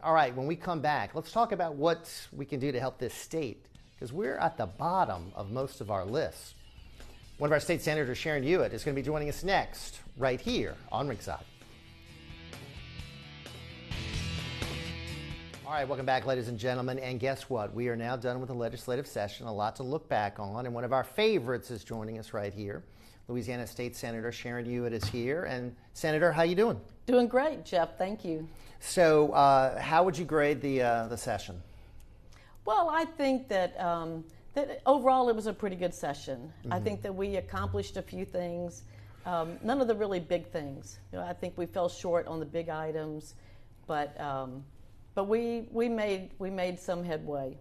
All right, when we come back, let's talk about what we can do to help this state, because we're at the bottom of most of our lists. One of our state senators, Sharon Hewitt, is going to be joining us next, right here on Ringside. All right, welcome back, ladies and gentlemen. And guess what? We are now done with the legislative session, a lot to look back on, and one of our favorites is joining us right here. Louisiana State Senator Sharon Hewitt is here. And Senator, how you doing? Doing great, Jeff. Thank you. So, how would you grade the session? Well, I think that that overall it was a pretty good session. Mm-hmm. I think that we accomplished a few things. None of the really big things. I think we fell short on the big items, but we made some headway.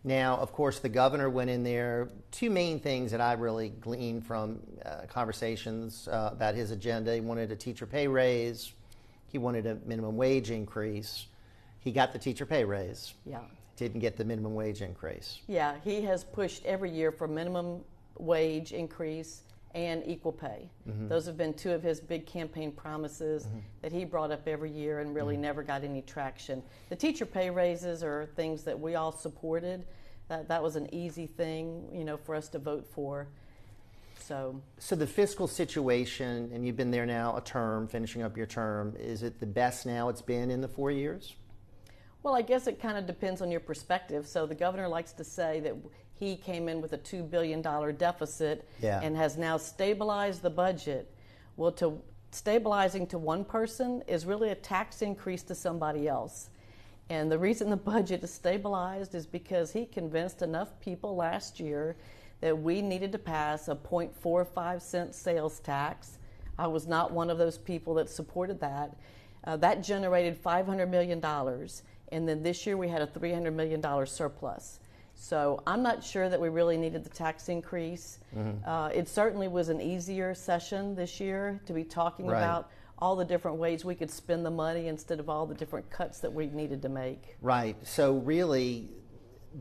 Now, of course, the governor went in there. Two main things that I really gleaned from conversations about his agenda. He wanted a teacher pay raise. He wanted a minimum wage increase. He got the teacher pay raise. Yeah. Didn't get the minimum wage increase. Yeah, he has pushed every year for minimum wage increase and equal pay. Mm-hmm. Those have been two of his big campaign promises that he brought up every year and really never got any traction. The teacher pay raises are things that we all supported. That was an easy thing, for us to vote for. So the fiscal situation, and you've been there now a term, finishing up your term, is it the best now it's been in the 4 years? Well, I guess it kind of depends on your perspective. So the governor likes to say that he came in with a $2 billion deficit and has now stabilized the budget. Well, stabilizing to one person is really a tax increase to somebody else. And the reason the budget is stabilized is because he convinced enough people last year that we needed to pass a 0.45 cent sales tax. I was not one of those people that supported that. That generated $500 million. And then this year we had a $300 million surplus. So I'm not sure that we really needed the tax increase. Mm-hmm. It certainly was an easier session this year to be talking about all the different ways we could spend the money instead of all the different cuts that we needed to make. Right. So really,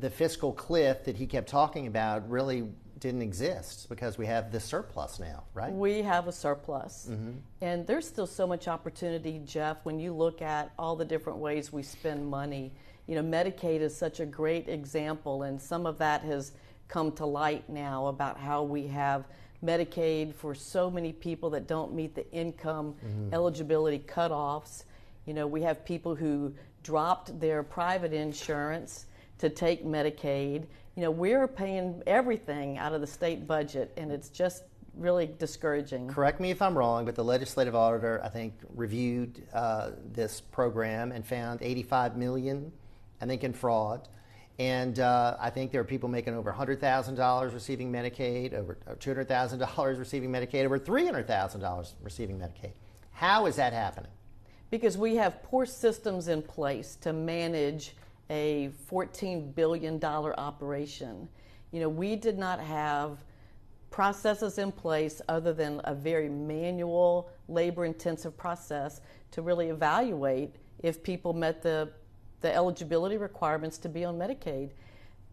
the fiscal cliff that he kept talking about really didn't exist because we have this surplus now, right? We have a surplus. Mm-hmm. And there's still so much opportunity, Jeff, when you look at all the different ways we spend money. Medicaid is such a great example, and some of that has come to light now about how we have Medicaid for so many people that don't meet the income eligibility cutoffs. We have people who dropped their private insurance to take Medicaid. We're paying everything out of the state budget, and it's just really discouraging. Correct me if I'm wrong, but the legislative auditor, I think, reviewed this program and found $85 million, I think, in fraud. And I think there are people making over $100,000 receiving Medicaid, over $200,000 receiving Medicaid, over $300,000 receiving Medicaid. How is that happening? Because we have poor systems in place to manage a $14 billion operation. We did not have processes in place other than a very manual, labor-intensive process to really evaluate if people met the eligibility requirements to be on Medicaid.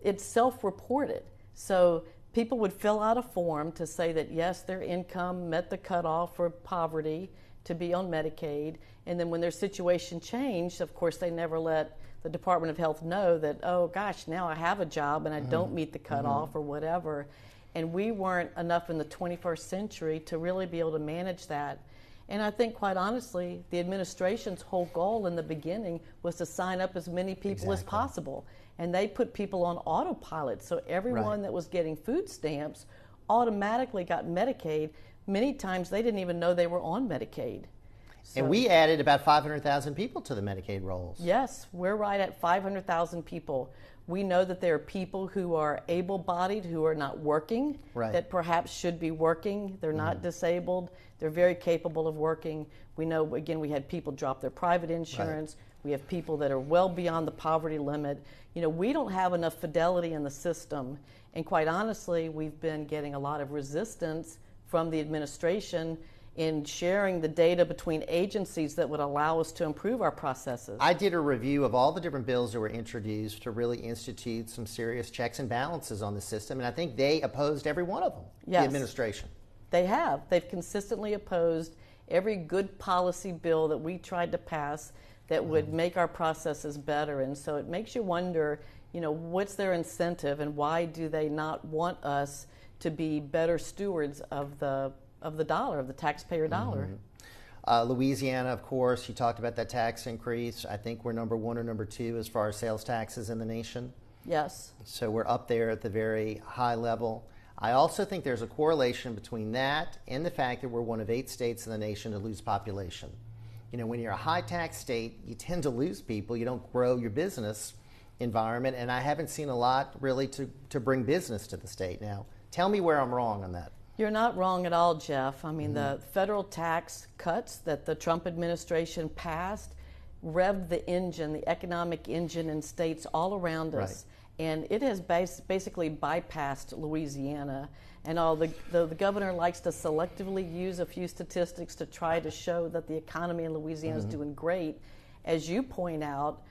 It's self-reported. So people would fill out a form to say that, yes, their income met the cutoff for poverty to be on Medicaid. And then when their situation changed, of course, they never let the Department of Health know that, oh, gosh, now I have a job and I don't meet the cutoff or whatever. And we weren't enough in the 21st century to really be able to manage that. And I think, quite honestly, the administration's whole goal in the beginning was to sign up as many people as possible. And they put people on autopilot. So everyone that was getting food stamps automatically got Medicaid. Many times they didn't even know they were on Medicaid. So, and we added about 500,000 people to the Medicaid rolls. Yes, we're right at 500,000 people. We know that there are people who are able-bodied, who are not working, that perhaps should be working. They're not disabled. They're very capable of working. We know, again, we had people drop their private insurance. We have people that are well beyond the poverty limit. We don't have enough fidelity in the system. And quite honestly, we've been getting a lot of resistance from the administration in sharing the data between agencies that would allow us to improve our processes. I did a review of all the different bills that were introduced to really institute some serious checks and balances on the system, and I think they opposed every one of them, the administration. They have. They've consistently opposed every good policy bill that we tried to pass that would make our processes better. And so it makes you wonder, what's their incentive and why do they not want us to be better stewards of the dollar, of the taxpayer dollar? Louisiana, of course, you talked about that tax increase. I think we're number 1 or number 2 as far as sales taxes in the nation. Yes. So we're up there at the very high level. I also think there's a correlation between that and the fact that we're one of 8 states in the nation to lose population. When you're a high tax state, you tend to lose people. You don't grow your business environment, and I haven't seen a lot really to bring business to the state. Now, tell me where I'm wrong on that. You're not wrong at all, Jeff. I mean, the federal tax cuts that the Trump administration passed revved the engine, the economic engine in states all around us. Right. And it has basically bypassed Louisiana. And the governor likes to selectively use a few statistics to try to show that the economy in Louisiana is doing great. As you point out,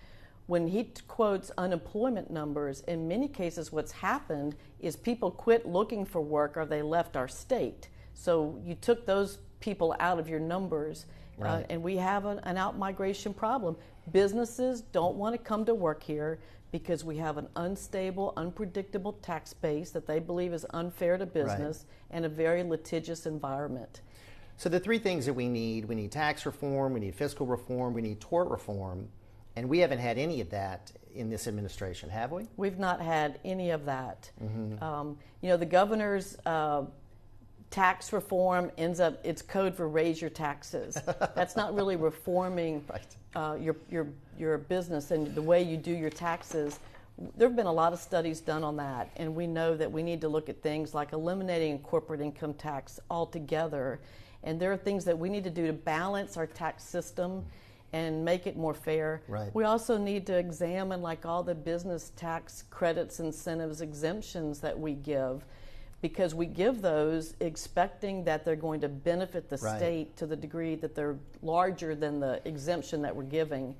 when he quotes unemployment numbers, in many cases what's happened is people quit looking for work or they left our state. So you took those people out of your numbers, right. And we have an out-migration problem. Businesses don't want to come to work here because we have an unstable, unpredictable tax base that they believe is unfair to business, right. and a very litigious environment. So the 3 things that we need tax reform, we need fiscal reform, we need tort reform. And we haven't had any of that in this administration, have we? We've not had any of that. The governor's tax reform it's code for raise your taxes. That's not really reforming right. Your business and the way you do your taxes. There have been a lot of studies done on that, and we know that we need to look at things like eliminating corporate income tax altogether. And there are things that we need to do to balance our tax system and make it more fair. Right. We also need to examine all the business tax credits, incentives, exemptions that we give, because we give those expecting that they're going to benefit the right. state to the degree that they're larger than the exemption that we're giving.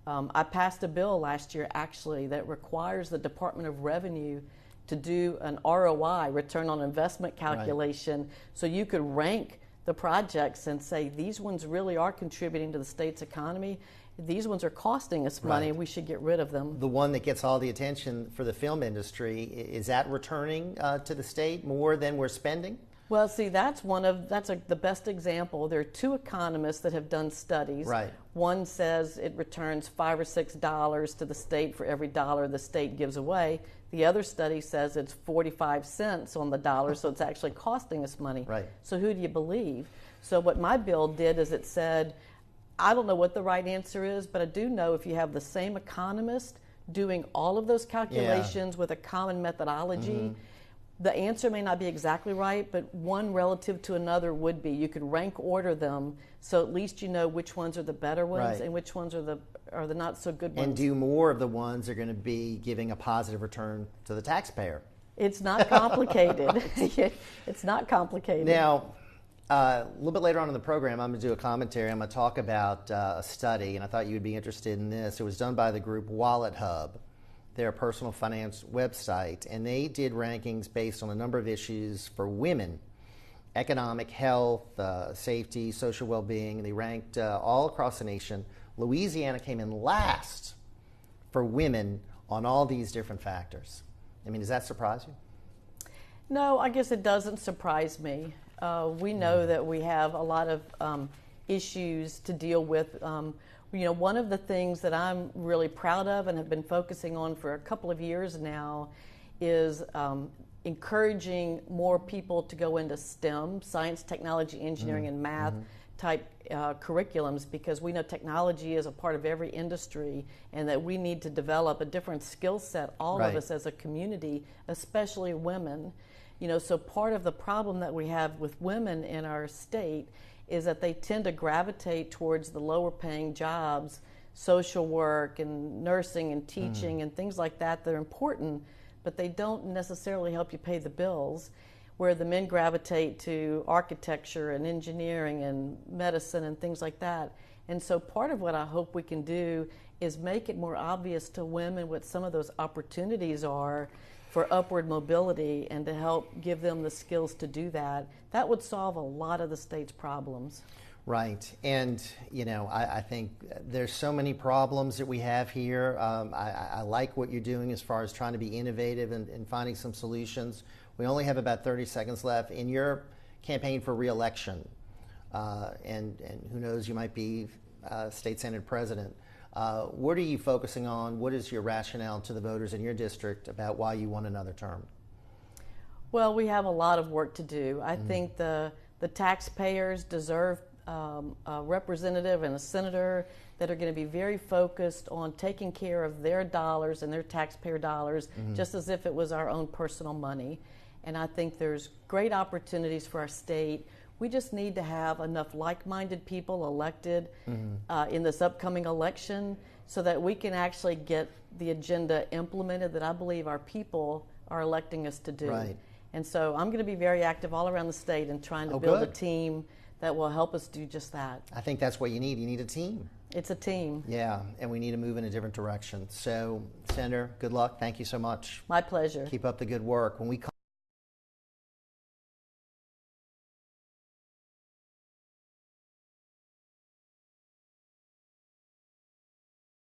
I passed a bill last year actually that requires the Department of Revenue to do an ROI, return on investment calculation, right. so you could rank the projects and say these ones really are contributing to the state's economy. These ones are costing us money. Right. We should get rid of them. The one that gets all the attention for the film industry, is that returning to the state more than we're spending? Well, see, that's the best example. There are 2 economists that have done studies. Right. One says it returns $5 or $6 to the state for every dollar the state gives away. The other study says it's 45 cents on the dollar, so it's actually costing us money. Right. So who do you believe? So what my bill did is it said, I don't know what the right answer is, but I do know if you have the same economist doing all of those calculations with a common methodology, the answer may not be exactly right, but one relative to another would be. You could rank order them, so at least you know which ones are the better ones, right. and which ones are the not so good ones. And do more of the ones that are going to be giving a positive return to the taxpayer. It's not complicated. It's not complicated. Now, a little bit later on in the program, I'm going to do a commentary. I'm going to talk about a study, and I thought you would be interested in this. It was done by the group Wallet Hub, their personal finance website, and they did rankings based on a number of issues for women: economic, health, safety, social well-being. And they ranked all across the nation. Louisiana came in last for women on all these different factors. I mean, does that surprise you? No, I guess it doesn't surprise me. We know that we have a lot of issues to deal with. One of the things that I'm really proud of and have been focusing on for a couple of years now is encouraging more people to go into STEM, science, technology, engineering, and math type curriculums, because we know technology is a part of every industry and that we need to develop a different skill set, all right. of us as a community, especially women. So part of the problem that we have with women in our state is that they tend to gravitate towards the lower paying jobs, social work and nursing and teaching and things like that are important, but they don't necessarily help you pay the bills, where the men gravitate to architecture and engineering and medicine and things like that. And so part of what I hope we can do is make it more obvious to women what some of those opportunities are for upward mobility and to help give them the skills to do that. That would solve a lot of the state's problems. Right. And, I think there's so many problems that we have here. I like what you're doing as far as trying to be innovative and finding some solutions. We only have about 30 seconds left. In your campaign for re-election, and who knows, you might be state senate president, what are you focusing on? What is your rationale to the voters in your district about why you want another term? Well, we have a lot of work to do. I think the taxpayers deserve a representative and a senator that are going to be very focused on taking care of their dollars and their taxpayer dollars, just as if it was our own personal money. And I think there's great opportunities for our state. We just need to have enough like-minded people elected in this upcoming election so that we can actually get the agenda implemented that I believe our people are electing us to do. Right. And so I'm going to be very active all around the state and trying to build a team that will help us do just that. I think that's what you need. You need a team. It's a team. Yeah, and we need to move in a different direction. So, Senator, good luck. Thank you so much. My pleasure. Keep up the good work. When we come